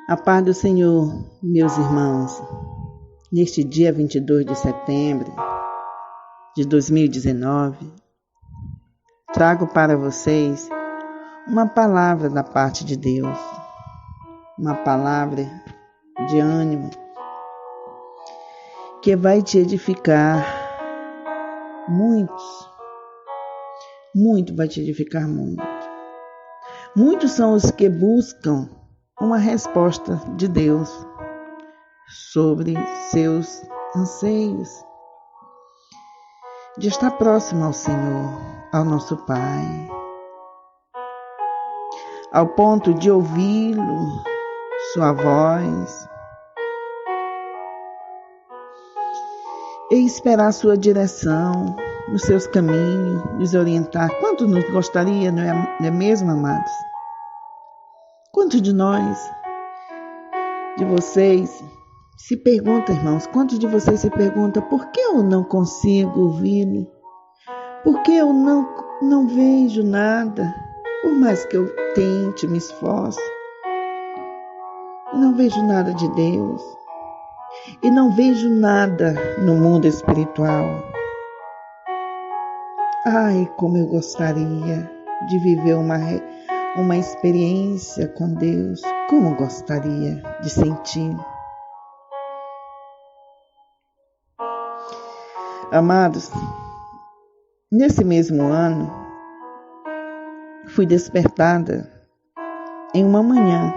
A paz do Senhor, meus irmãos. Neste dia 22 de setembro de 2019, trago para vocês uma palavra da parte de Deus, uma palavra de ânimo que vai te edificar muito, vai te edificar muito. Muitos são os que buscam uma resposta de Deus sobre seus anseios, de estar próximo ao Senhor, ao nosso Pai, ao ponto de ouvi-lo, sua voz, e esperar sua direção nos seus caminhos, nos orientar. Quanto nos gostaria, não é mesmo, amados? Quantos de nós, de vocês, se perguntam, irmãos, quantos de vocês se perguntam, por que eu não consigo ouvi-lo? Por que eu não vejo nada? Por mais que eu tente, me esforce, eu não vejo nada de Deus. E não vejo nada no mundo espiritual. Ai, como eu gostaria de viver uma experiência com Deus, como eu gostaria de sentir. Amados, nesse mesmo ano, fui despertada em uma manhã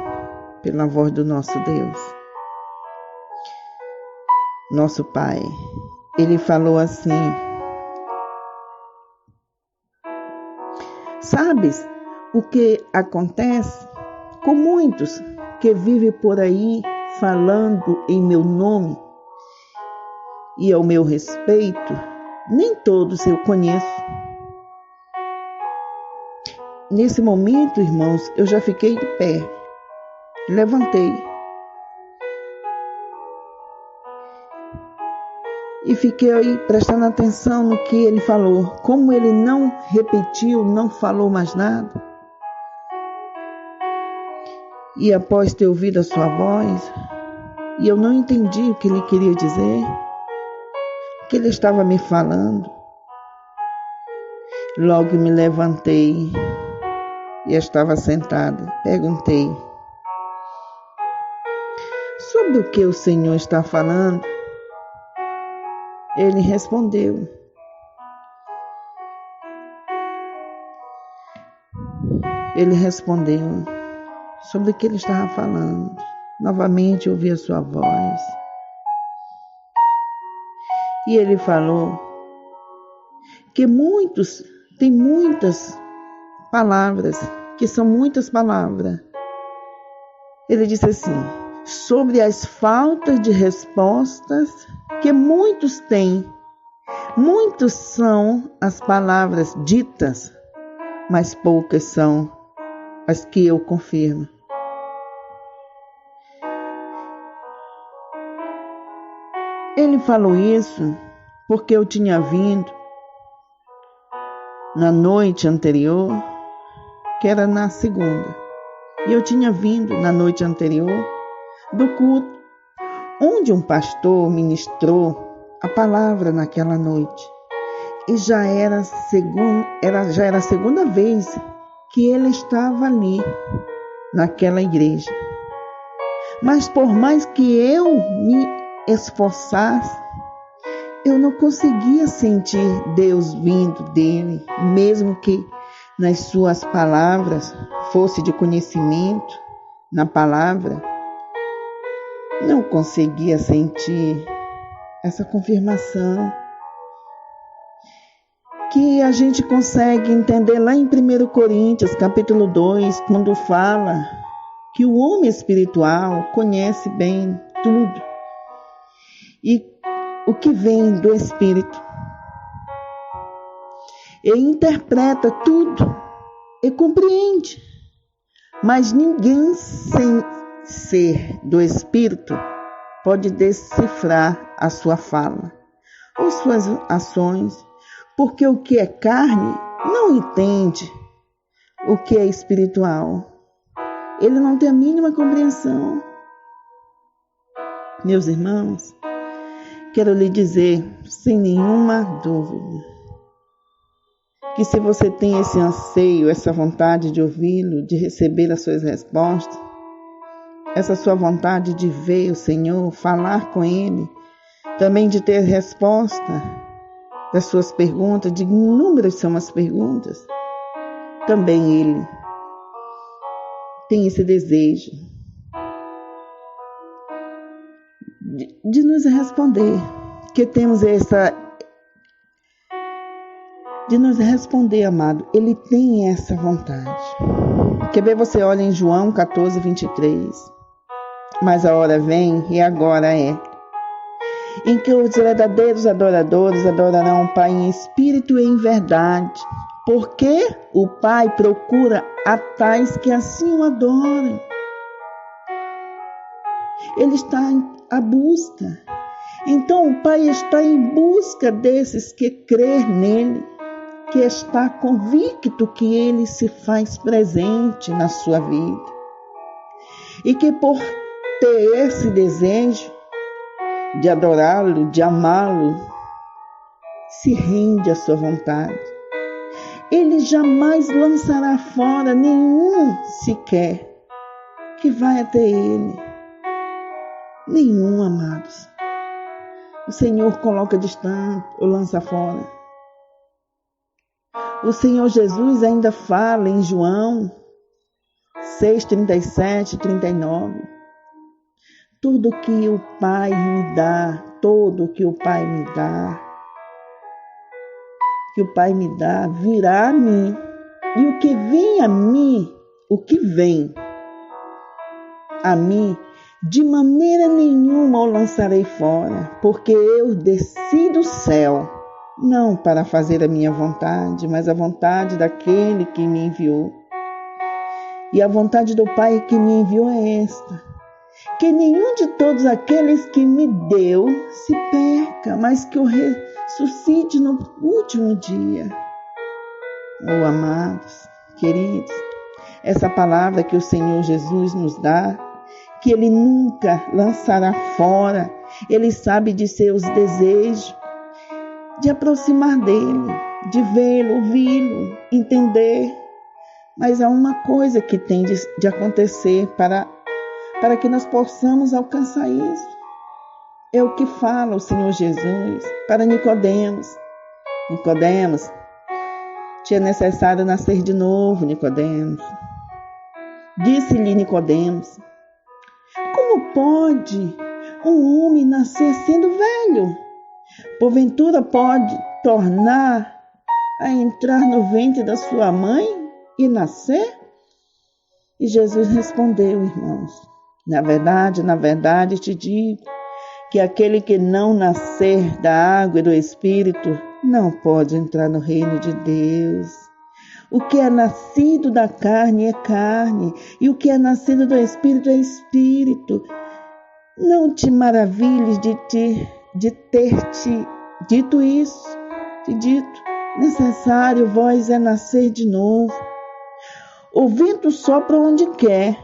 pela voz do nosso Deus, nosso Pai. Ele falou assim: sabes o que acontece com muitos que vivem por aí falando em meu nome e ao meu respeito? Nem todos eu conheço. Nesse momento, irmãos, eu já fiquei de pé, levantei e fiquei aí prestando atenção no que ele falou. Como ele não repetiu, não falou mais nada. E após ter ouvido a sua voz, e eu não entendi o que ele queria dizer, o que ele estava me falando, logo me levantei e estava sentada. Perguntei: sobre o que o Senhor está falando? Ele respondeu: sobre o que ele estava falando. Novamente ouvi a sua voz. E ele falou que tem muitas palavras, que são muitas palavras. Ele disse assim: sobre as faltas de respostas que muitos têm. Muitos são as palavras ditas, mas poucas são as que eu confirmo. Ele falou isso porque eu tinha vindo na noite anterior, que era na segunda, e eu tinha vindo na noite anterior do culto, onde um pastor ministrou a palavra naquela noite. E já era a segunda vez que ele estava ali, naquela igreja. Mas por mais que eu me esforçasse, eu não conseguia sentir Deus vindo dele, mesmo que nas suas palavras fosse de conhecimento, na palavra, não conseguia sentir essa confirmação que a gente consegue entender lá em 1 Coríntios, capítulo 2, quando fala que o homem espiritual conhece bem tudo e o que vem do Espírito. Ele interpreta tudo e compreende, mas ninguém sem ser do Espírito pode decifrar a sua fala ou suas ações, porque o que é carne não entende o que é espiritual. Ele não tem a mínima compreensão. Meus irmãos, quero lhe dizer, sem nenhuma dúvida, que se você tem esse anseio, essa vontade de ouvi-lo, de receber as suas respostas, essa sua vontade de ver o Senhor, falar com Ele, também de ter resposta das suas perguntas, de inúmeras são as perguntas, também Ele tem esse desejo de nos responder, que temos de nos responder, amado. Ele tem essa vontade. Quer ver? Você olha em João 14, 23. Mas a hora vem, e agora é, em que os verdadeiros adoradores adorarão o Pai em espírito e em verdade, porque o Pai procura a tais que assim o adorem. Ele está à busca. Então o Pai está em busca desses que crê nele, que está convicto que ele se faz presente na sua vida. E que por ter esse desejo de adorá-lo, de amá-lo, se rende à sua vontade. Ele jamais lançará fora nenhum sequer que vai até ele. Nenhum, amados. O Senhor coloca distante ou lança fora. O Senhor Jesus ainda fala em João 6, 37, 39. Tudo que o Pai me dá, tudo que o Pai me dá, virá a mim. E o que vem a mim, de maneira nenhuma o lançarei fora, porque eu desci do céu, não para fazer a minha vontade, mas a vontade daquele que me enviou. E a vontade do Pai que me enviou é esta: que nenhum de todos aqueles que me deu se perca, mas que o ressuscite no último dia. Oh, amados, queridos, essa palavra que o Senhor Jesus nos dá, que Ele nunca lançará fora, Ele sabe de seus desejos, de aproximar dEle, de vê-lo, ouvi-lo, entender. Mas há uma coisa que tem de acontecer para que nós possamos alcançar isso. É o que fala o Senhor Jesus para Nicodemos. Nicodemos, te é necessário nascer de novo, Nicodemos. Disse-lhe Nicodemos: como pode um homem nascer sendo velho? Porventura pode tornar a entrar no ventre da sua mãe e nascer? E Jesus respondeu, irmãos: na verdade te digo que aquele que não nascer da água e do Espírito não pode entrar no reino de Deus. O que é nascido da carne é carne, e o que é nascido do Espírito é Espírito. Não te maravilhes de ter te dito isso, necessário vós é nascer de novo. O vento sopra onde quer,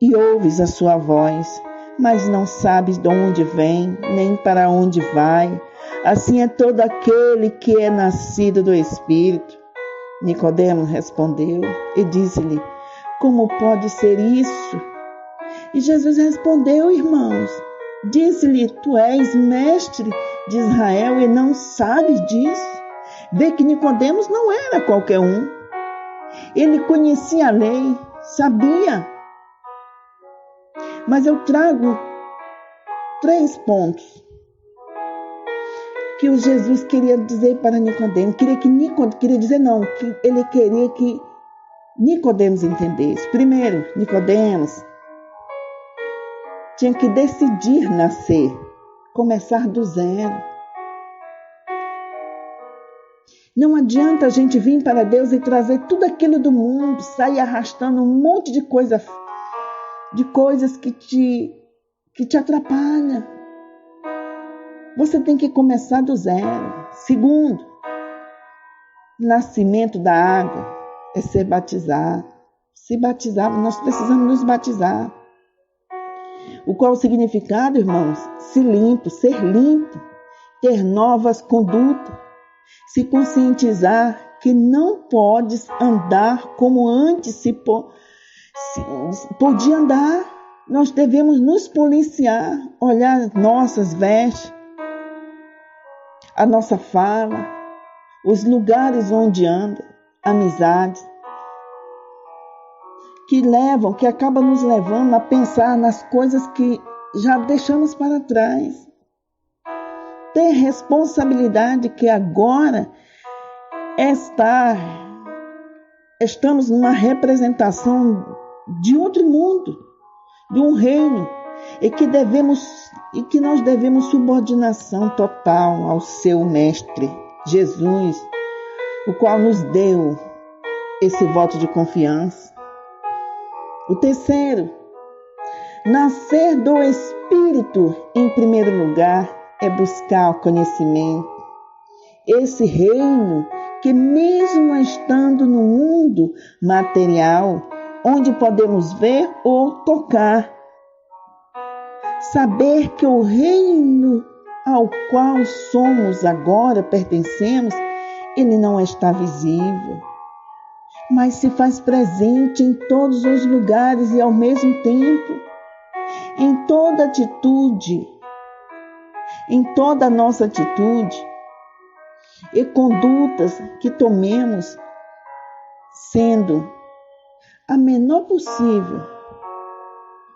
e ouves a sua voz, mas não sabes de onde vem, nem para onde vai. Assim é todo aquele que é nascido do Espírito. Nicodemo respondeu e disse-lhe: como pode ser isso? E Jesus respondeu, irmãos, disse-lhe: tu és mestre de Israel e não sabes disso? Vê que Nicodemos não era qualquer um. Ele conhecia a lei, sabia. Mas eu trago 3 pontos que o Jesus queria dizer para Nicodemos. Que ele queria que Nicodemos entendesse. Primeiro, Nicodemos tinha que decidir nascer, começar do zero. Não adianta a gente vir para Deus e trazer tudo aquilo do mundo, sair arrastando um monte de coisas que te atrapalham. Você tem que começar do zero. Segundo, nascimento da água é ser batizado. Se batizar, nós precisamos nos batizar. O qual significado, irmãos, ser limpo, ter novas condutas, se conscientizar que não podes andar como antes se podia andar. Nós devemos nos policiar, olhar nossas vestes, a nossa fala, os lugares onde anda, amizades, que acabam nos levando a pensar nas coisas que já deixamos para trás. Ter responsabilidade que agora estamos numa representação de outro mundo, de um reino, e que nós devemos subordinação total ao seu Mestre, Jesus, o qual nos deu esse voto de confiança. O terceiro, nascer do Espírito, em primeiro lugar, é buscar o conhecimento. Esse reino que, mesmo estando no mundo material, onde podemos ver ou tocar, saber que o reino ao qual somos agora, pertencemos, ele não está visível, mas se faz presente em todos os lugares e ao mesmo tempo, em toda atitude, em toda a nossa atitude e condutas que tomemos, sendo a menor possível,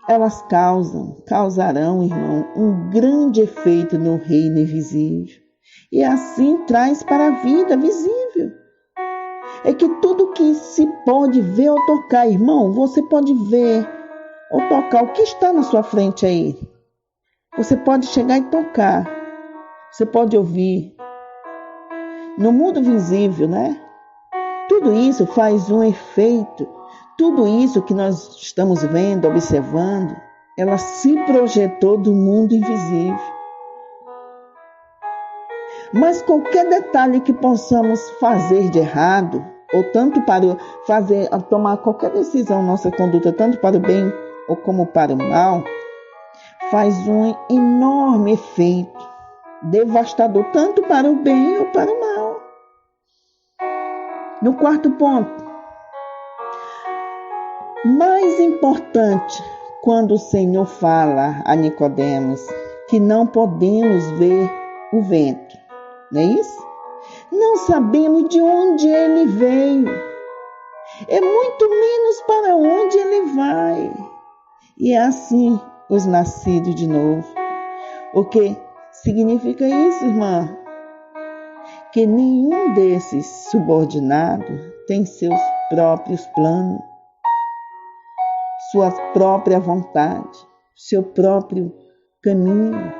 elas causarão, irmão, um grande efeito no reino invisível. E assim traz para a vida visível. É que tudo que se pode ver ou tocar, irmão, você pode ver ou tocar o que está na sua frente aí. Você pode chegar e tocar. Você pode ouvir. No mundo visível, né? Tudo isso faz um efeito. Tudo isso que nós estamos vendo, observando, ela se projetou do mundo invisível. Mas qualquer detalhe que possamos fazer de errado, ou tanto para tomar qualquer decisão, nossa conduta, tanto para o bem ou como para o mal, faz um enorme efeito, devastador, tanto para o bem ou para o mal. No quarto ponto, mais importante, quando o Senhor fala a Nicodemos que não podemos ver o vento, não é isso? Não sabemos de onde ele veio, é muito menos para onde ele vai. E é assim os nascidos de novo. O que significa isso, irmã? Que nenhum desses subordinados tem seus próprios planos, sua própria vontade, seu próprio caminho.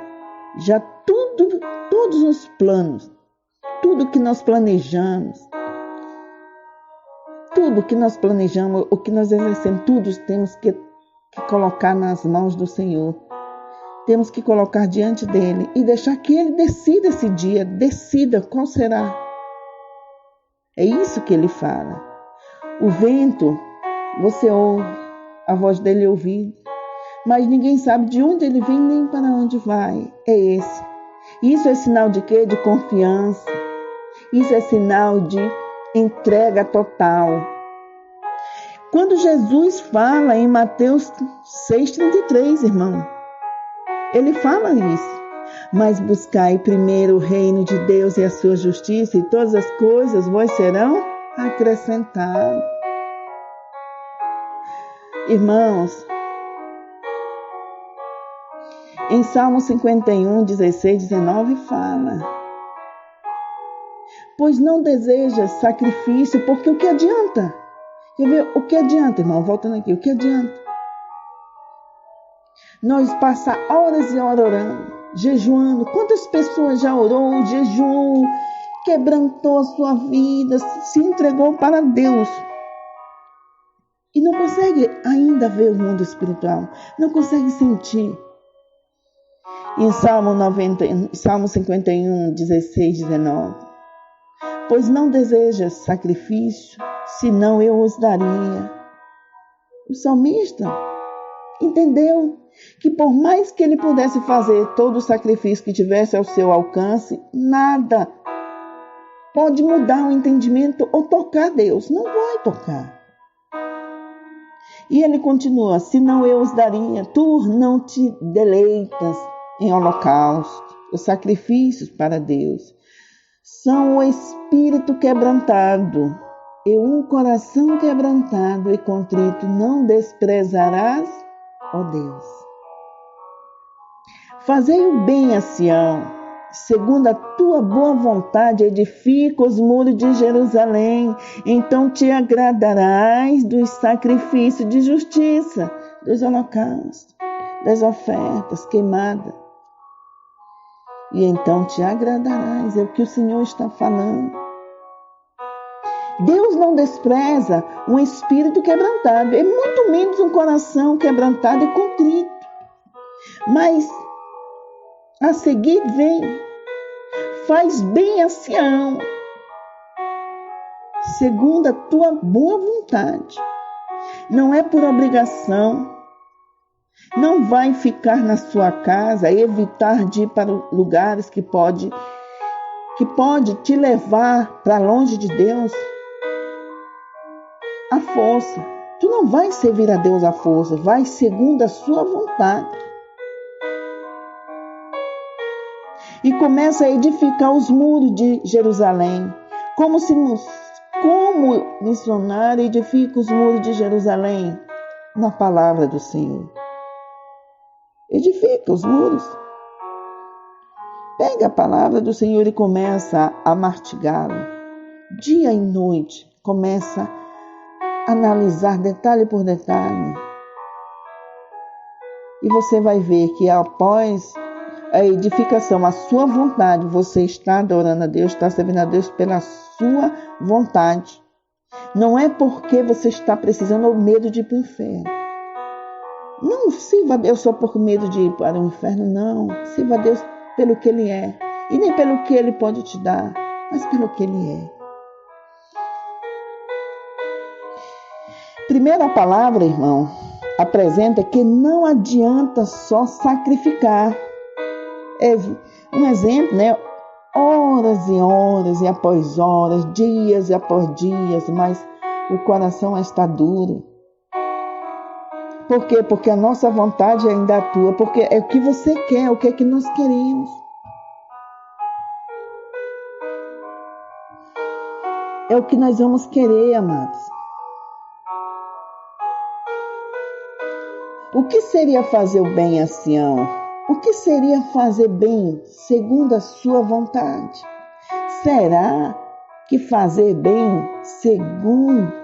Já todos os planos, tudo que nós planejamos, o que nós exercemos, tudo temos que colocar nas mãos do Senhor. Temos que colocar diante dele e deixar que ele decida esse dia, decida qual será. É isso que ele fala. O vento, você ouve, a voz dele é ouvida, mas ninguém sabe de onde ele vem nem para onde vai. É esse. Isso é sinal de quê? De confiança. Isso é sinal de entrega total. Quando Jesus fala em Mateus 6,33, irmão, ele fala isso. Mas buscai primeiro o reino de Deus e a sua justiça, e todas as coisas vos serão acrescentadas. Irmãos, em Salmo 51, 16, 19 fala: pois não desejas sacrifício, porque o que adianta? Quer ver? O que adianta, irmão? Voltando aqui, o que adianta? Nós passar horas e horas orando, jejuando. Quantas pessoas já orou, jejuou, quebrantou a sua vida, se entregou para Deus e não consegue ainda ver o mundo espiritual, não consegue sentir. Em Salmo 51, 16, 19: pois não desejas sacrifício, senão eu os daria. O salmista Entendeu que por mais que ele pudesse fazer todo o sacrifício que tivesse ao seu alcance, nada pode mudar o entendimento ou tocar Deus. Não vai tocar. E ele continua: senão eu os daria, tu não te deleitas em holocausto. Os sacrifícios para Deus são o espírito quebrantado e um coração quebrantado e contrito não desprezarás, ó Deus. Fazei o bem a Sião, segundo a tua boa vontade, edifica os muros de Jerusalém, então te agradarás dos sacrifícios de justiça, dos holocaustos, das ofertas queimadas. E então te agradarás, é o que o Senhor está falando. Deus não despreza um espírito quebrantado, e muito menos um coração quebrantado e contrito. Mas a seguir vem: faz bem a Sião, segundo a tua boa vontade. Não é por obrigação. Não vai ficar na sua casa, evitar de ir para lugares que pode te levar para longe de Deus à força. Tu não vai servir a Deus à força, vai segundo a sua vontade. E começa a edificar os muros de Jerusalém. Como missionário edifica os muros de Jerusalém? Na palavra do Senhor. Edifica os muros. Pega a palavra do Senhor e começa a mastigá-la. Dia e noite, começa a analisar detalhe por detalhe. E você vai ver que após a edificação, a sua vontade, você está adorando a Deus, está servindo a Deus pela sua vontade. Não é porque você está precisando ou medo de ir para o inferno. Não sirva a Deus só por medo de ir para o inferno, não. Sirva a Deus pelo que Ele é. E nem pelo que Ele pode te dar, mas pelo que Ele é. Primeira palavra, irmão, apresenta que não adianta só sacrificar. É um exemplo, né? Horas e horas e após horas, dias e após dias, mas o coração está duro. Por quê? Porque a nossa vontade ainda atua, porque é o que você quer, o que é que nós queremos. É o que nós vamos querer, amados. O que seria fazer o bem a Sião? O que seria fazer bem segundo a sua vontade? Será que fazer bem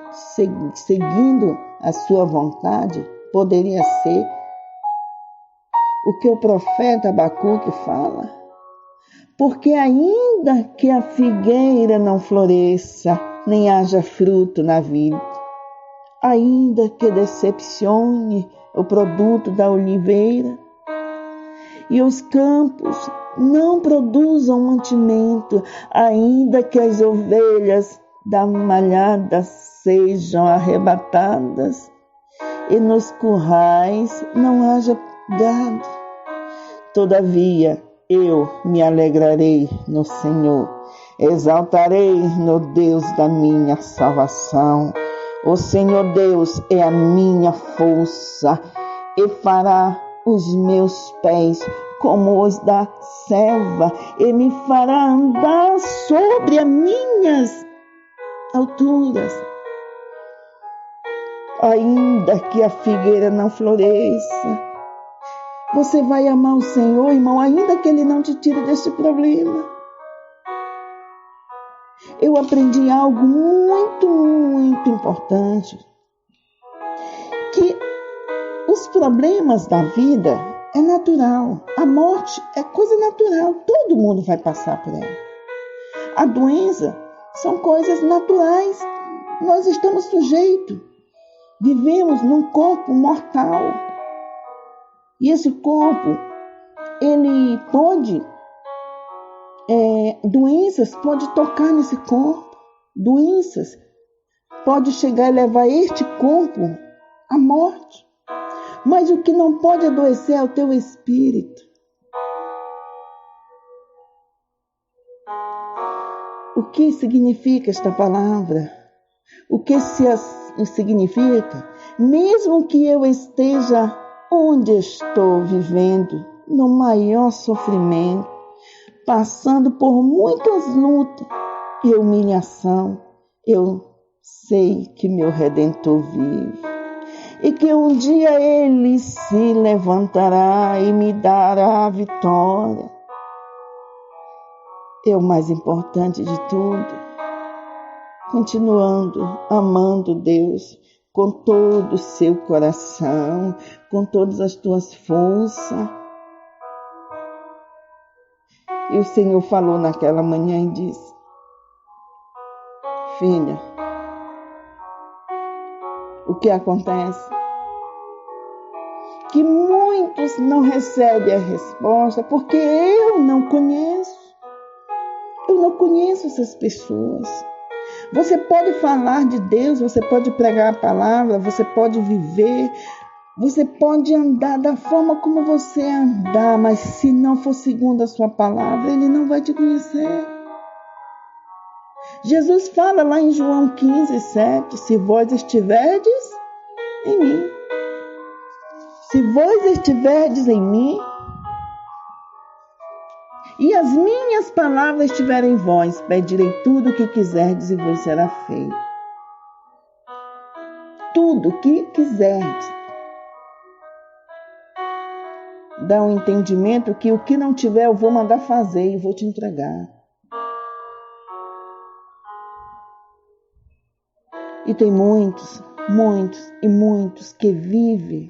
seguindo a sua vontade poderia ser o que o profeta Abacuque fala? Porque ainda que a figueira não floresça, nem haja fruto na vida, ainda que decepcione o produto da oliveira, e os campos não produzam mantimento, ainda que as ovelhas da malhada sejam arrebatadas, e nos currais não haja gado. Todavia, eu me alegrarei no Senhor, exaltarei no Deus da minha salvação. O Senhor Deus é a minha força, e fará os meus pés como os da selva, e me fará andar sobre as minhas alturas. Ainda que a figueira não floresça, você vai amar o Senhor, irmão, ainda que Ele não te tire desse problema. Eu aprendi algo muito, muito importante, que os problemas da vida é natural, a morte é coisa natural, todo mundo vai passar por ela. A doença são coisas naturais, nós estamos sujeitos, vivemos num corpo mortal. E esse corpo, ele pode, doenças pode tocar nesse corpo, doenças pode chegar e levar este corpo à morte. Mas o que não pode adoecer é o teu espírito. O que significa esta palavra? O que significa? Mesmo que eu esteja onde estou vivendo, no maior sofrimento, passando por muitas lutas e humilhação, eu sei que meu Redentor vive e que um dia Ele se levantará e me dará a vitória. É o mais importante de tudo, continuando amando Deus com todo o seu coração, com todas as tuas forças. E o Senhor falou naquela manhã e disse: filha, o que acontece? Que muitos não recebem a resposta porque eu não conheço. Eu não conheço essas pessoas. Você pode falar de Deus, você pode pregar a palavra, você pode viver, você pode andar da forma como você andar, mas se não for segundo a sua palavra, Ele não vai te conhecer. Jesus fala lá em João 15:7, se vós estiverdes em mim. Se vós estiverdes em mim, e as minhas palavras estiverem em vós, pedirei tudo o que quiserdes e vos será feito. Tudo o que quiserdes. Dá um entendimento que o que não tiver eu vou mandar fazer e vou te entregar. E tem muitos que vivem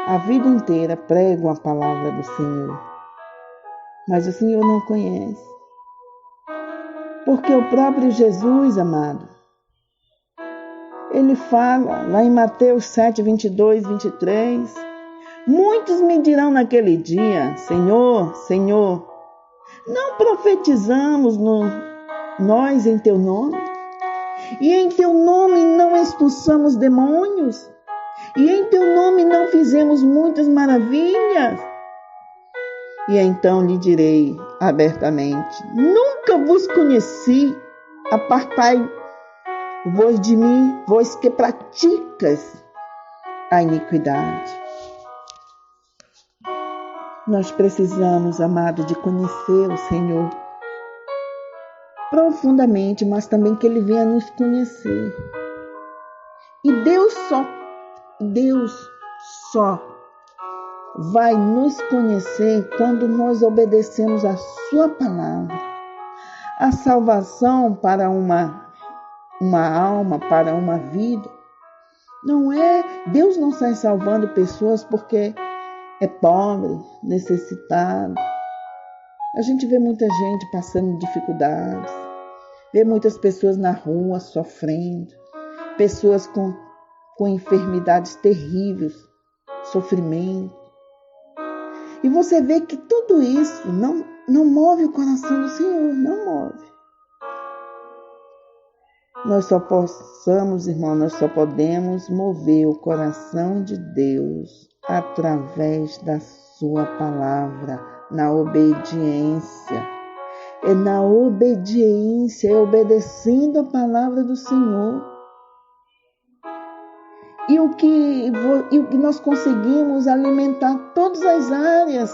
a vida inteira, pregam a palavra do Senhor. Mas o Senhor não conhece. Porque o próprio Jesus, amado, Ele fala lá em Mateus 7, 22, 23, muitos me dirão naquele dia, Senhor, Senhor, não profetizamos nós em Teu nome? E em Teu nome não expulsamos demônios? E em Teu nome não fizemos muitas maravilhas? E então lhe direi abertamente, nunca vos conheci, apartai-vos de mim, vós que praticas a iniquidade. Nós precisamos, amado, de conhecer o Senhor profundamente, mas também que Ele venha nos conhecer. E Deus só vai nos conhecer quando nós obedecemos a sua palavra. A salvação para uma alma, para uma vida, não é... Deus não sai salvando pessoas porque é pobre, necessitado. A gente vê muita gente passando dificuldades, vê muitas pessoas na rua sofrendo, pessoas com enfermidades terríveis, sofrimento. E você vê que tudo isso não move o coração do Senhor, não move. Nós só podemos mover o coração de Deus através da sua palavra, na obediência. É na obediência, é obedecendo a palavra do Senhor. E o que nós conseguimos alimentar todas as áreas.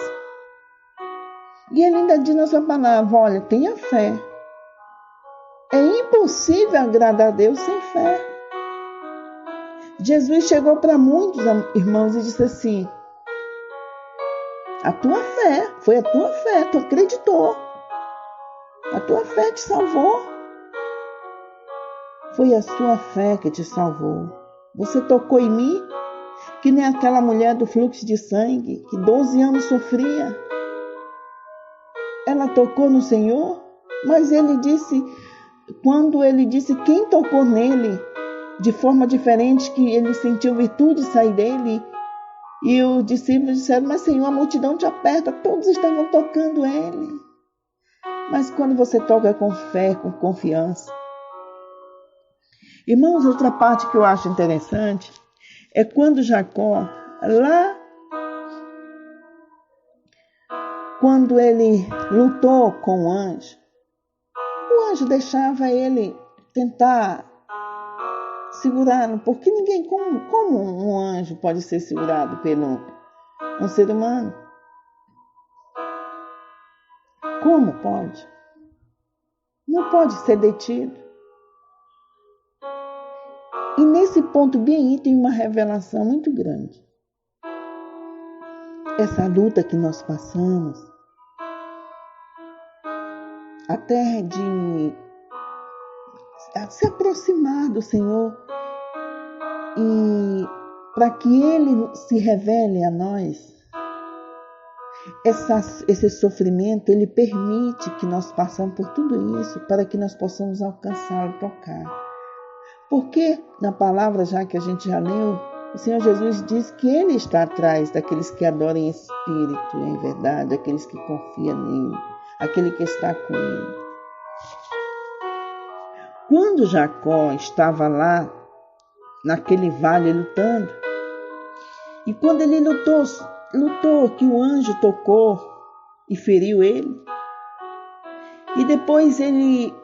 E Ele ainda diz na sua palavra, olha, tenha fé. É impossível agradar a Deus sem fé. Jesus chegou para muitos irmãos e disse assim, a tua fé, foi a tua fé, tu acreditou. A tua fé te salvou. Foi a sua fé que te salvou. Você tocou em mim, que nem aquela mulher do fluxo de sangue, que 12 anos sofria. Ela tocou no Senhor, mas Ele disse, quando Ele disse quem tocou nele, de forma diferente, que ele sentiu virtude sair dele, e os discípulos disseram, mas Senhor, a multidão te aperta, todos estavam tocando Ele. Mas quando você toca com fé, com confiança, irmãos, outra parte que eu acho interessante é quando Jacó, Lá, quando ele lutou com o anjo deixava ele tentar segurá-lo, porque ninguém, como um anjo pode ser segurado por um ser humano? Como pode? Não pode ser detido. E nesse ponto bem aí tem uma revelação muito grande. Essa luta que nós passamos, até de se aproximar do Senhor e para que Ele se revele a nós, esse sofrimento, Ele permite que nós passemos por tudo isso para que nós possamos alcançá-lo, tocar. Porque na palavra, já que a gente já leu, o Senhor Jesus diz que Ele está atrás daqueles que adoram em espírito, em verdade, aqueles que confiam nele, aquele que está com Ele. Quando Jacó estava lá, naquele vale lutando, e quando ele lutou, que o anjo tocou e feriu ele, e depois ele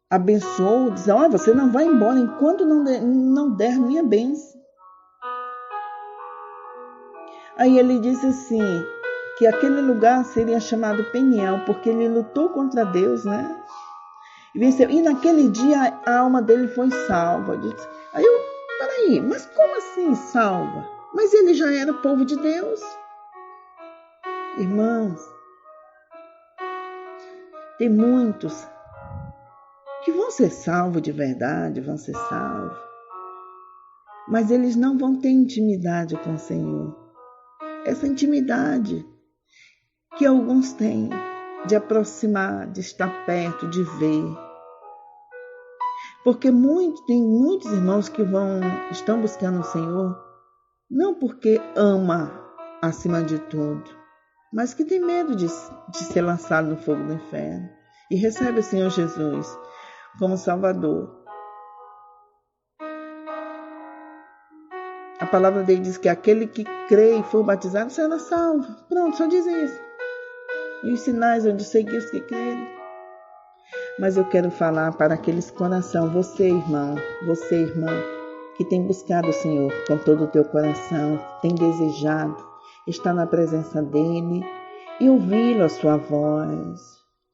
abençoou, disse: olha, você não vai embora enquanto não der minha bênção. Aí ele disse assim, que aquele lugar seria chamado Peniel, porque ele lutou contra Deus, né? E venceu. E naquele dia a alma dele foi salva. Aí peraí, mas como assim salva? Mas ele já era povo de Deus. Irmãos, tem muitos que vão ser salvos de verdade, vão ser salvos, mas eles não vão ter intimidade com o Senhor. Essa intimidade que alguns têm, de aproximar, de estar perto, de ver. Porque tem muitos irmãos que estão buscando o Senhor, não porque ama acima de tudo, mas que tem medo de ser lançado no fogo do inferno. E recebe o Senhor Jesus como Salvador. A palavra dele diz que aquele que crê e for batizado será salvo. Pronto, só diz isso. E os sinais onde seguir os que crerem. Mas eu quero falar para aqueles coração, você irmão, você irmã, que tem buscado o Senhor com todo o teu coração, tem desejado estar na presença dele e ouvi-lo, a sua voz.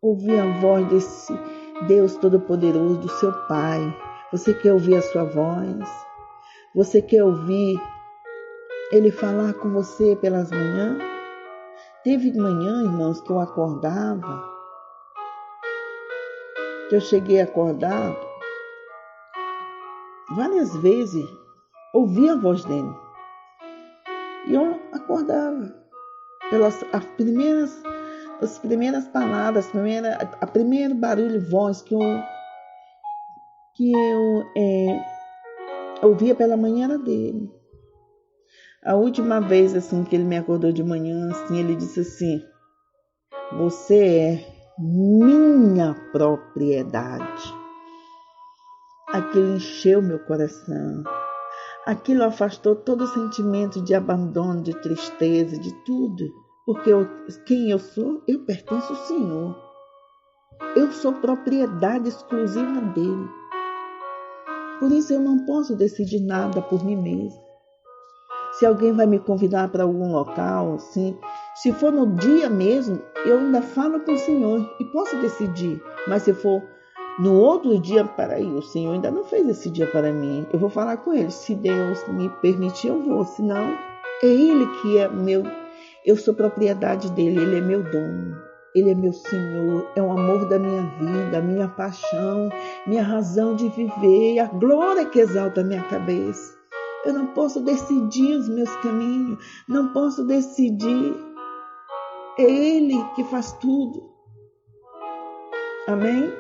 Ouvir a voz desse Deus Todo-Poderoso, do seu Pai. Você quer ouvir a sua voz? Você quer ouvir Ele falar com você pelas manhãs? Teve manhã, irmãos, que eu acordava, que eu cheguei a acordar várias vezes, ouvia a voz dele. E eu acordava pelas as primeiras palavras, a primeiro barulho, voz que eu ouvia pela manhã era dele. A última vez assim que ele me acordou de manhã, assim, ele disse assim: você é minha propriedade. Aquilo encheu meu coração. Aquilo afastou todo o sentimento de abandono, de tristeza, de tudo. Porque quem eu sou? Eu pertenço ao Senhor. Eu sou propriedade exclusiva dele. Por isso eu não posso decidir nada por mim mesma. Se alguém vai me convidar para algum local, assim, se for no dia mesmo, eu ainda falo com o Senhor e posso decidir. Mas se for no outro dia, peraí, o Senhor ainda não fez esse dia para mim. Eu vou falar com Ele. Se Deus me permitir, eu vou. Senão, é Ele que é meu. Eu sou propriedade dEle. Ele é meu dono. Ele é meu Senhor. É o amor da minha vida, a minha paixão, minha razão de viver, a glória que exalta a minha cabeça. Eu não posso decidir os meus caminhos. Não posso decidir. É Ele que faz tudo. Amém?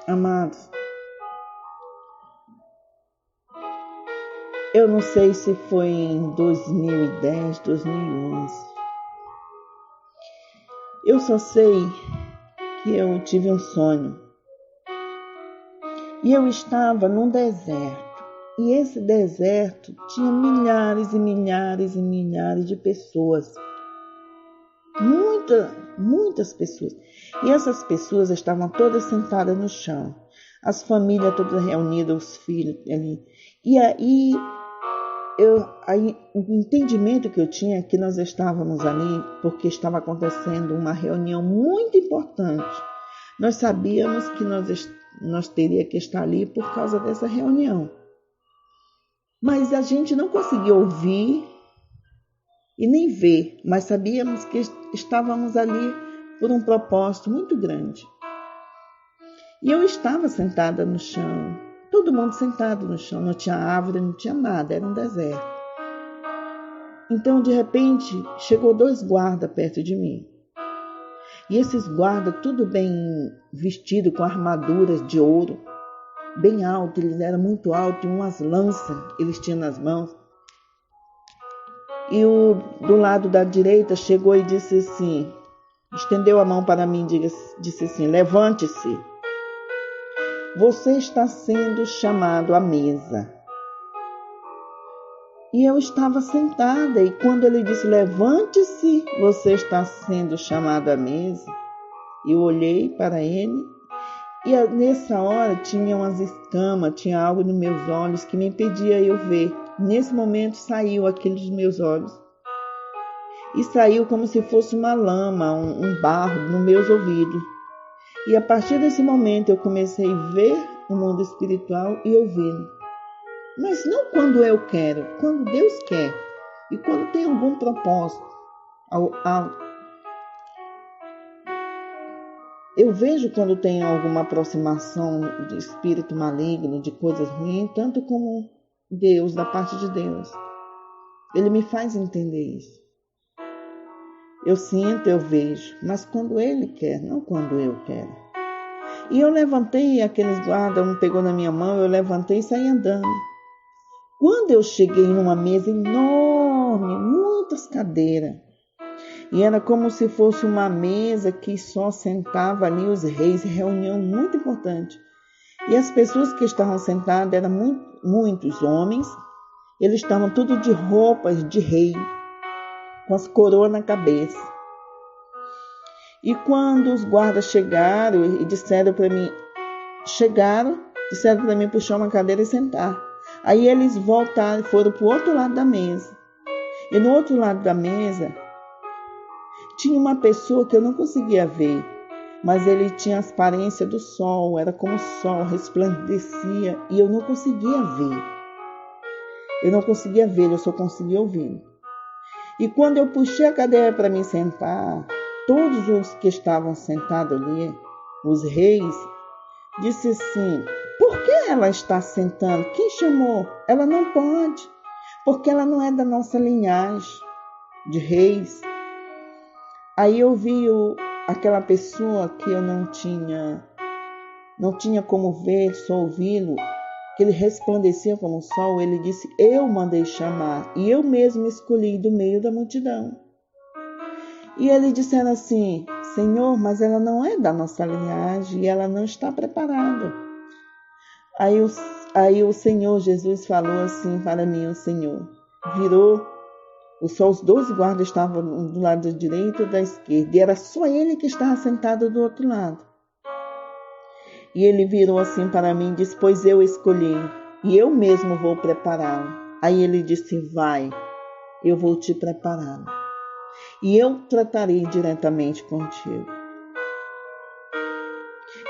Amados, eu não sei se foi em 2010, 2011. Eu só sei que eu tive um sonho. E eu estava num deserto. E esse deserto tinha milhares e milhares e milhares de pessoas. Muitas pessoas. E essas pessoas estavam todas sentadas no chão. As famílias todas reunidas, os filhos ali. E aí, o entendimento que eu tinha é que nós estávamos ali porque estava acontecendo uma reunião muito importante. Nós sabíamos que nós teríamos que estar ali por causa dessa reunião. Mas a gente não conseguia ouvir e nem ver, mas sabíamos que estávamos ali por um propósito muito grande. E eu estava sentada no chão, todo mundo sentado no chão, não tinha árvore, não tinha nada, era um deserto. Então, de repente, chegou 2 guardas perto de mim. E esses guardas, tudo bem vestidos com armaduras de ouro, bem alto, eles eram muito altos, e umas lanças eles tinham nas mãos. E do lado da direita chegou e disse assim, estendeu a mão para mim e disse assim, levante-se, você está sendo chamado à mesa. E eu estava sentada, e quando ele disse, levante-se, você está sendo chamado à mesa, eu olhei para ele, e nessa hora tinha umas escamas, tinha algo nos meus olhos que me impedia eu ver. Nesse momento saiu aquilo dos meus olhos. E saiu como se fosse uma lama, um barro nos meus ouvidos. E a partir desse momento eu comecei a ver o mundo espiritual e ouvi-lo. Mas não quando eu quero, quando Deus quer. E quando tem algum propósito. Eu vejo quando tem alguma aproximação de espírito maligno, de coisas ruins, tanto como Deus, da parte de Deus. Ele me faz entender isso. Eu sinto, eu vejo, mas quando Ele quer, não quando eu quero. E eu levantei, aqueles guardas, um pegou na minha mão, eu levantei e saí andando. Quando eu cheguei numa mesa enorme, muitas cadeiras, e era como se fosse uma mesa que só sentava ali os reis, reunião muito importante. E as pessoas que estavam sentadas eram muitos homens, eles estavam tudo de roupas de rei, com as coroas na cabeça. E quando os guardas chegaram e disseram para mim puxar uma cadeira e sentar. Aí eles voltaram e foram para o outro lado da mesa. E no outro lado da mesa tinha uma pessoa que eu não conseguia ver, mas ele tinha a aparência do sol, era como o sol, resplandecia, e eu não conseguia ver. Eu só conseguia ouvir. E quando eu puxei a cadeira para me sentar, todos os que estavam sentados ali, os reis, disse assim, por que ela está sentando? Quem chamou? Ela não pode, porque ela não é da nossa linhagem de reis. Aí eu vi aquela pessoa que eu não tinha como ver, só ouvi-lo, que ele resplandecia como o sol. Ele disse, eu mandei chamar e eu mesmo escolhi do meio da multidão. E ele disseram assim, Senhor, mas ela não é da nossa linhagem e ela não está preparada. Aí o Senhor Jesus falou assim para mim, o Senhor virou, só os 12 guardas estavam do lado da direita e da esquerda, e era só ele que estava sentado do outro lado. E ele virou assim para mim e disse, pois eu escolhi, e eu mesmo vou prepará-lo. Aí ele disse, vai, eu vou te preparar, e eu tratarei diretamente contigo.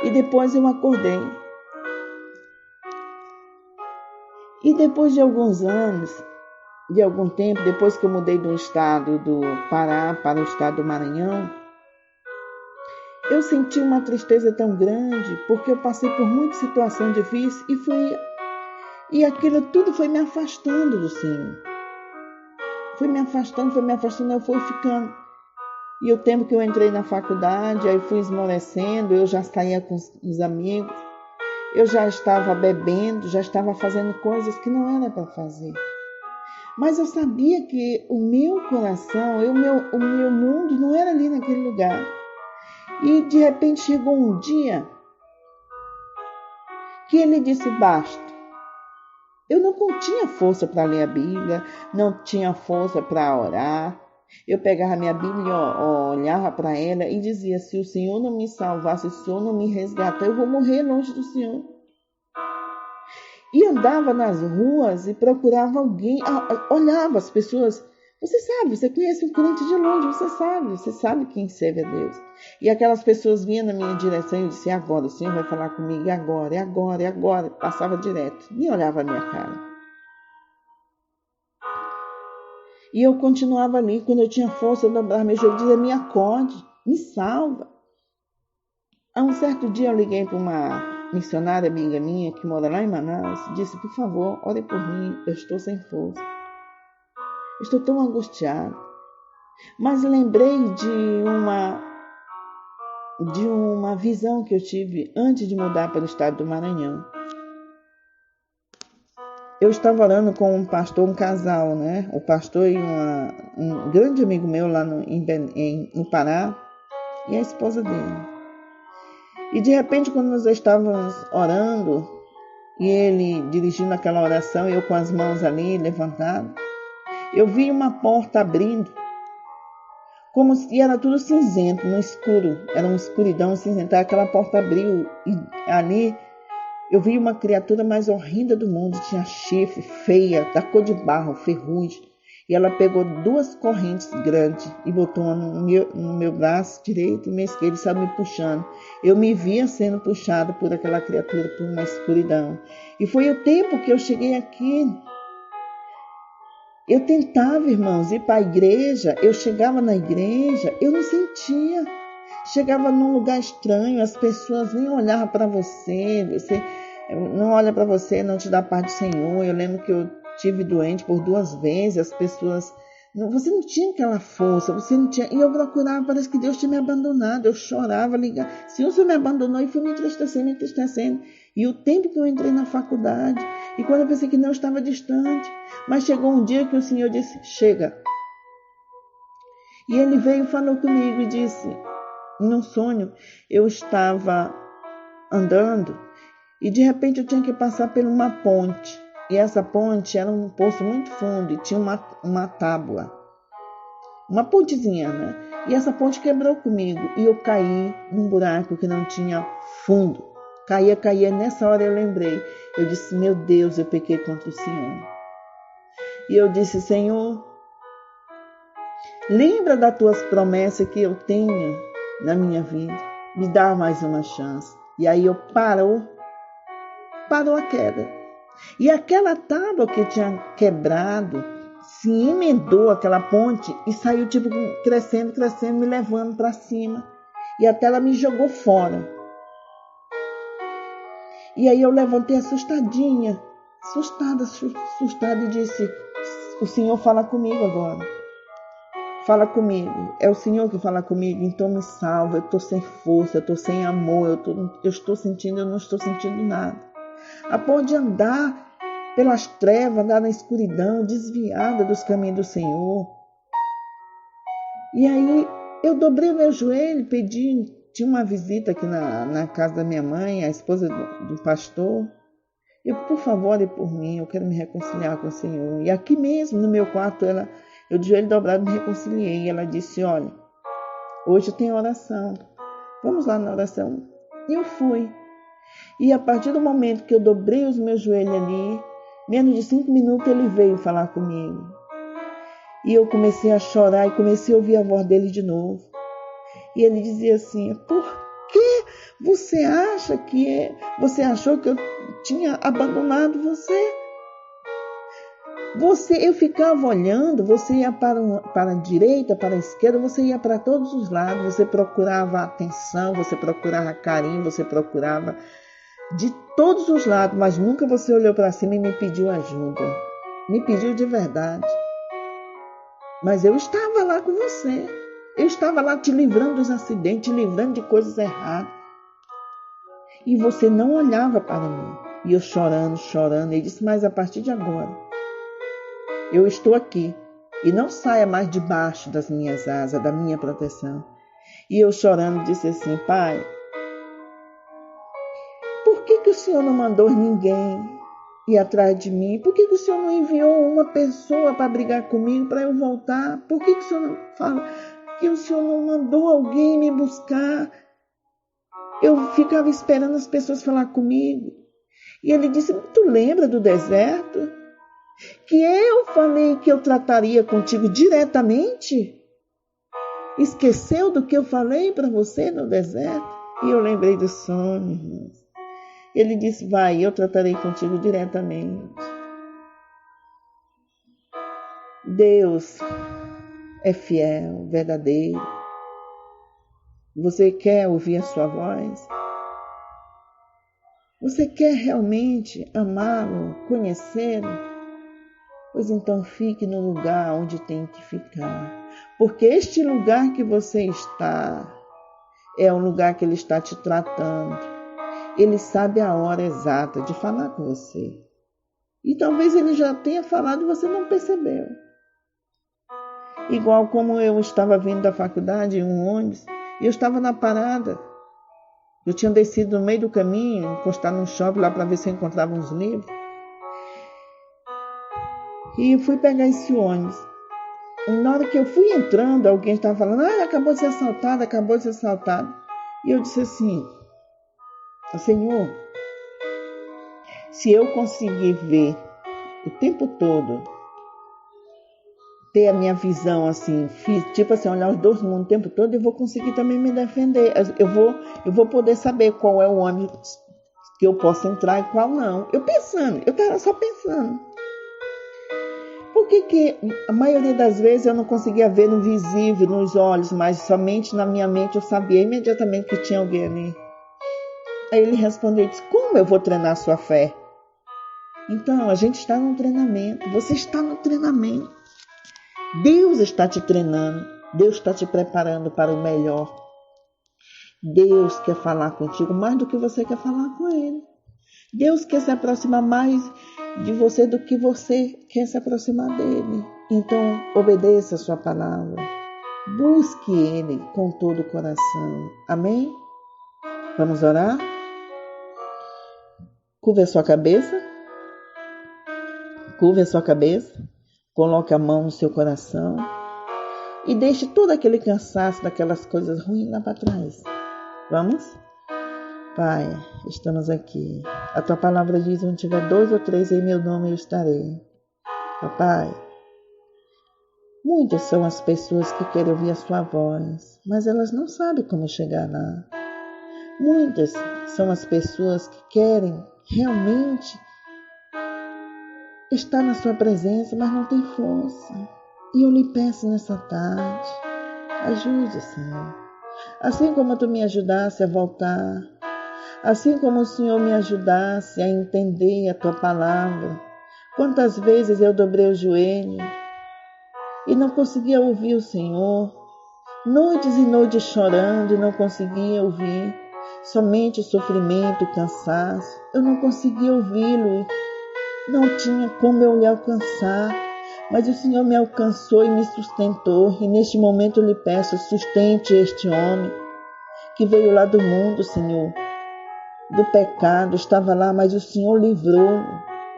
E depois eu acordei. E depois de alguns anos, de algum tempo, depois que eu mudei do estado do Pará para o estado do Maranhão, eu senti uma tristeza tão grande, porque eu passei por muita situação difícil e aquilo tudo foi me afastando do Senhor. Foi me afastando, eu fui ficando. E o tempo que eu entrei na faculdade, aí fui esmorecendo, eu já saía com os amigos, eu já estava bebendo, já estava fazendo coisas que não era para fazer. Mas eu sabia que o meu coração, o meu mundo não era ali naquele lugar. E de repente chegou um dia que ele disse, basta. Eu não tinha força para ler a Bíblia, não tinha força para orar. Eu pegava a minha Bíblia, olhava para ela e dizia: se o Senhor não me salvar, se o Senhor não me resgatar, eu vou morrer longe do Senhor. E andava nas ruas e procurava alguém, olhava as pessoas. Você sabe, você conhece um crente de longe, você sabe quem serve a Deus. E aquelas pessoas vinham na minha direção e eu disse: agora, o Senhor vai falar comigo, é agora, é agora, é agora. Passava direto, nem olhava a minha cara. E eu continuava ali, quando eu tinha força, eu dobrava meu joelho e dizia: me acorde, me salva. A um certo dia eu liguei para uma missionária amiga minha que mora lá em Manaus e disse: por favor, ore por mim, eu estou sem força. Estou tão angustiada. Mas lembrei de uma visão que eu tive antes de mudar para o estado do Maranhão. Eu estava orando com um pastor, um casal, né? O pastor e um grande amigo meu lá no Pará e a esposa dele. E de repente, quando nós estávamos orando e ele dirigindo aquela oração, eu com as mãos ali levantadas, eu vi uma porta abrindo, como se era tudo cinzento, no escuro, era uma escuridão cinzenta. Aquela porta abriu e ali eu vi uma criatura mais horrenda do mundo, tinha chifre, feia, da cor de barro, ferrugem. E ela pegou 2 correntes grandes e botou uma no meu braço direito e meu esquerdo, e saiu me puxando. Eu me via sendo puxado por aquela criatura, por uma escuridão. E foi o tempo que eu cheguei aqui. Eu tentava, irmãos, ir para a igreja. Eu chegava na igreja, eu não sentia. Chegava num lugar estranho, as pessoas nem olhavam para você não olha para você, não te dá paz do Senhor. Eu lembro que eu tive doente por 2 vezes, as pessoas... Você não tinha aquela força, você não tinha... E eu procurava, parece que Deus tinha me abandonado. Eu chorava, ligava. Se o Senhor me abandonou, e foi me entristecendo. E o tempo que eu entrei na faculdade, e quando eu pensei que não, eu estava distante. Mas chegou um dia que o Senhor disse: chega. E Ele veio e falou comigo e disse... Num sonho, eu estava andando e de repente eu tinha que passar por uma ponte. E essa ponte era um poço muito fundo e tinha uma tábua. Uma pontezinha, né? E essa ponte quebrou comigo e eu caí num buraco que não tinha fundo. Caía. Nessa hora eu lembrei. Eu disse: meu Deus, eu pequei contra o Senhor. E eu disse: Senhor, lembra das tuas promessas que eu tenho na minha vida, me dá mais uma chance. E aí eu parou a queda. E aquela tábua que tinha quebrado se emendou aquela ponte e saiu tipo crescendo, me levando para cima. E até ela me jogou fora. E aí eu levantei assustadinha, assustada e disse: o Senhor fala comigo agora. Fala comigo, é o Senhor que fala comigo, então me salva. Eu estou sem força, eu estou sem amor, eu não estou sentindo nada. A ponto de andar pelas trevas, andar na escuridão, desviada dos caminhos do Senhor. E aí eu dobrei o meu joelho, pedi, tinha uma visita aqui na casa da minha mãe, a esposa do pastor. Eu, por favor, ore por mim, eu quero me reconciliar com o Senhor. E aqui mesmo, no meu quarto, eu de joelho dobrado me reconciliei. E ela disse: olha, hoje tem oração, vamos lá na oração. E eu fui. E a partir do momento que eu dobrei os meus joelhos ali, menos de 5 minutos ele veio falar comigo. E eu comecei a chorar e comecei a ouvir a voz dele de novo. E ele dizia assim: por que você achou que eu tinha abandonado você? Eu ficava olhando, você ia para a direita, para a esquerda, você ia para todos os lados, você procurava atenção, você procurava carinho, você procurava de todos os lados, mas nunca você olhou para cima e me pediu ajuda. Me pediu de verdade. Mas eu estava lá com você. Eu estava lá te livrando dos acidentes, te livrando de coisas erradas. E você não olhava para mim. E eu chorando. Ele disse: mas a partir de agora, eu estou aqui. E não saia mais debaixo das minhas asas, da minha proteção. E eu chorando disse assim: pai, por que o Senhor não mandou ninguém ir atrás de mim? Por que o Senhor não enviou uma pessoa para brigar comigo, para eu voltar? Por que o Senhor não fala que o Senhor não mandou alguém me buscar? Eu ficava esperando as pessoas falar comigo. E ele disse, tu lembra do deserto? Que eu falei que eu trataria contigo diretamente? Esqueceu do que eu falei para você no deserto? E eu lembrei do sonho, irmãos. Ele disse, vai, eu tratarei contigo diretamente. Deus é fiel, verdadeiro. Você quer ouvir a sua voz? Você quer realmente amá-lo, conhecê-lo? Pois então fique no lugar onde tem que ficar. Porque este lugar que você está é o lugar que ele está te tratando. Ele sabe a hora exata de falar com você. E talvez ele já tenha falado e você não percebeu. Igual como eu estava vindo da faculdade em um ônibus e eu estava na parada. Eu tinha descido no meio do caminho, encostar num shopping lá para ver se eu encontrava uns livros. E fui pegar esse ônibus. E na hora que eu fui entrando, alguém estava falando, acabou de ser assaltado, acabou de ser assaltado. E eu disse assim, Senhor, se eu conseguir ver o tempo todo, ter a minha visão assim, tipo assim, olhar os dois mundos o tempo todo, eu vou conseguir também me defender. Eu vou poder saber qual é o ônibus que eu posso entrar e qual não. Eu estava só pensando. Por que a maioria das vezes eu não conseguia ver no visível, nos olhos, mas somente na minha mente eu sabia imediatamente que tinha alguém ali? Aí ele respondeu e disse, como eu vou treinar a sua fé? Então, a gente está no treinamento, você está no treinamento. Deus está te treinando, Deus está te preparando para o melhor. Deus quer falar contigo mais do que você quer falar com Ele. Deus quer se aproximar mais de você do que você quer se aproximar dele. Então, obedeça a sua palavra. Busque Ele com todo o coração. Amém? Vamos orar? Curve a sua cabeça. Curve a sua cabeça. Coloque a mão no seu coração. E deixe todo aquele cansaço daquelas coisas ruins lá para trás. Vamos? Pai, estamos aqui. A tua palavra diz, onde tiver 2 ou 3 em meu nome eu estarei. Papai, muitas são as pessoas que querem ouvir a sua voz, mas elas não sabem como chegar lá. Muitas são as pessoas que querem realmente estar na sua presença, mas não tem força. E eu lhe peço nessa tarde, ajude, Senhor. Assim como tu me ajudasse a voltar, assim como o Senhor me ajudasse a entender a tua palavra. Quantas vezes eu dobrei o joelho e não conseguia ouvir o Senhor. Noites e noites chorando e não conseguia ouvir. Somente o sofrimento, o cansaço. Eu não conseguia ouvi-lo. Não tinha como eu lhe alcançar, mas o Senhor me alcançou e me sustentou. E neste momento eu lhe peço, sustente este homem que veio lá do mundo, Senhor, do pecado, estava lá, mas o Senhor livrou.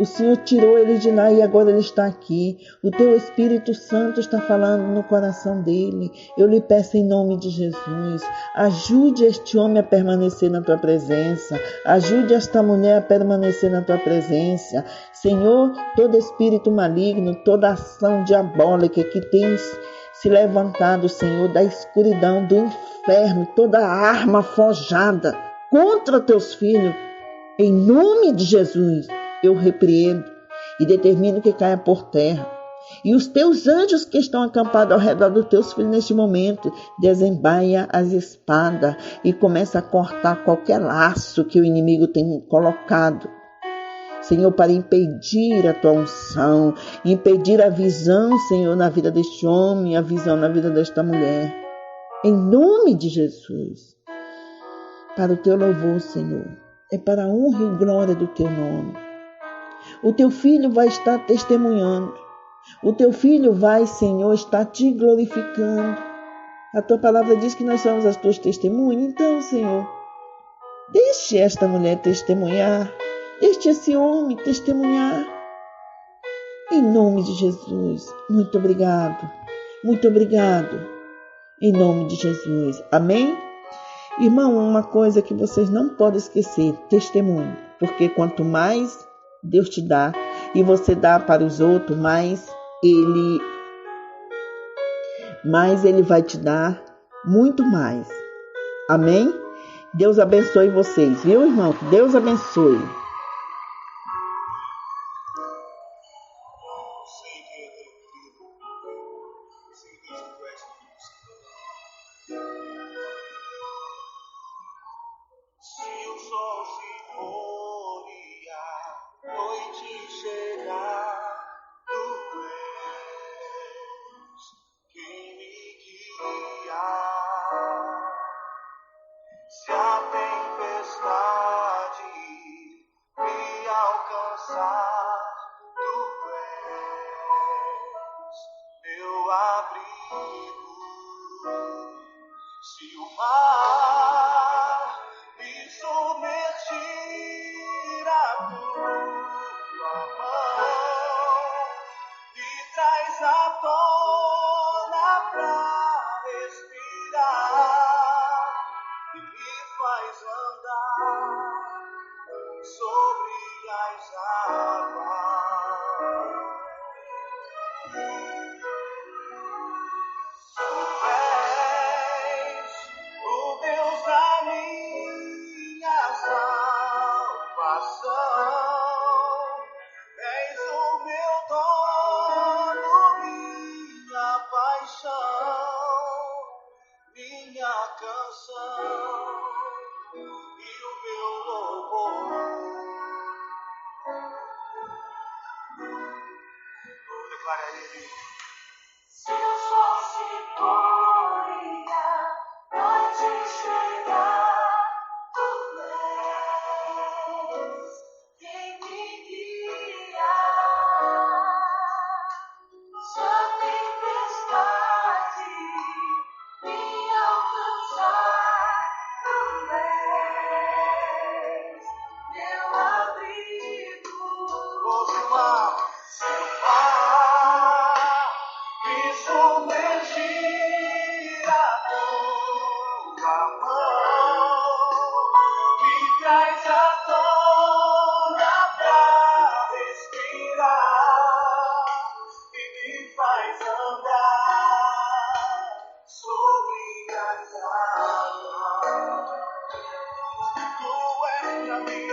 O Senhor tirou ele de lá e agora ele está aqui. O teu Espírito Santo está falando no coração dele. Eu lhe peço em nome de Jesus, ajude este homem a permanecer na tua presença. Ajude esta mulher a permanecer na tua presença. Senhor, todo espírito maligno, toda ação diabólica que tens se levantado, Senhor, da escuridão, do inferno, toda arma forjada contra teus filhos, em nome de Jesus, eu repreendo e determino que caia por terra. E os teus anjos que estão acampados ao redor dos teus filhos neste momento, desembaia as espadas e começa a cortar qualquer laço que o inimigo tem colocado. Senhor, para impedir a tua unção, impedir a visão, Senhor, na vida deste homem, a visão na vida desta mulher. Em nome de Jesus. Para o teu louvor, Senhor. É para a honra e glória do teu nome. O teu filho vai estar testemunhando. O teu filho vai, Senhor, estar te glorificando. A tua palavra diz que nós somos as tuas testemunhas. Então, Senhor, deixe esta mulher testemunhar esse homem testemunhar. Em nome de Jesus, muito obrigado, em nome de Jesus, amém? Irmão, uma coisa que vocês não podem esquecer, testemunho, porque quanto mais Deus te dá e você dá para os outros, mais Ele vai te dar muito mais, amém? Deus abençoe vocês, viu, irmão? Que Deus abençoe. Se o sol se for e a noite chegar, tu és quem me guia. Se a tempestade me alcançar, tu és meu abrigo. Se o mar me submergir, a tua mão me traz à tona pra respirar e me faz andar sobre as águas. O Deus da minha salvação, és o meu dono, minha paixão, minha canção e o meu louvor. Declare a Ele. Se o sol se pôr e a noite chegar, tu és quem me guia. Se a tempestade me alcançar, tu és meu abrigo. Se o mar me submergir, a tua mão me traz à tona pra respirar e me faz andar sobre as águas. Tu és pra mim,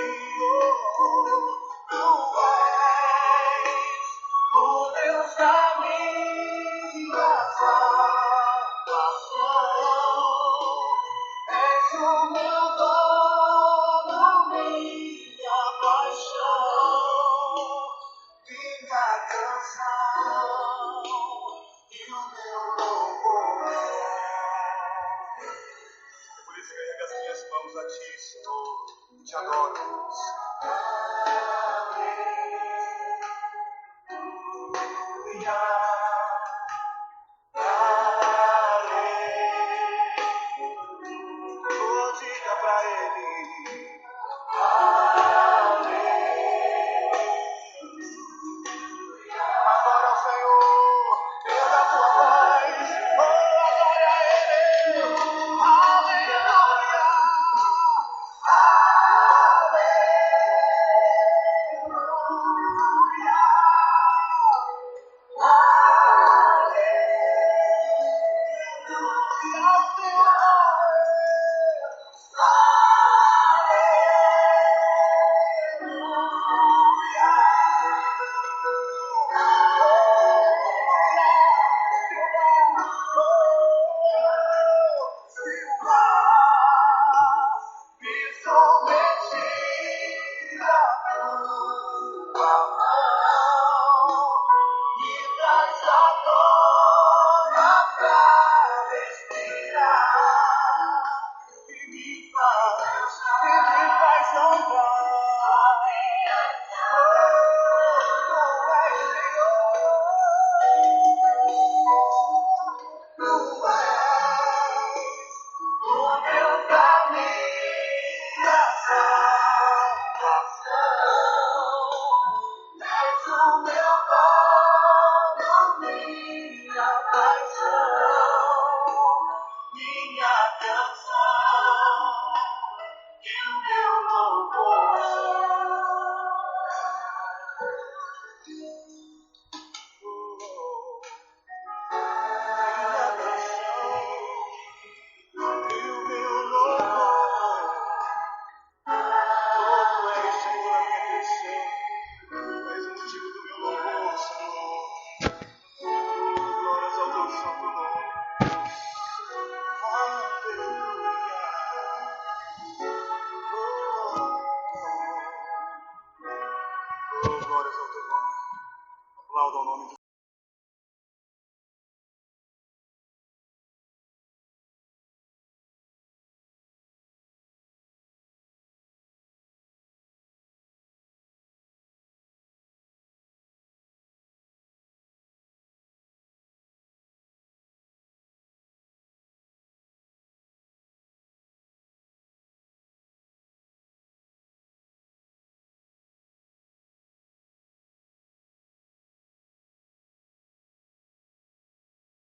tu és o Deus da minha salvação.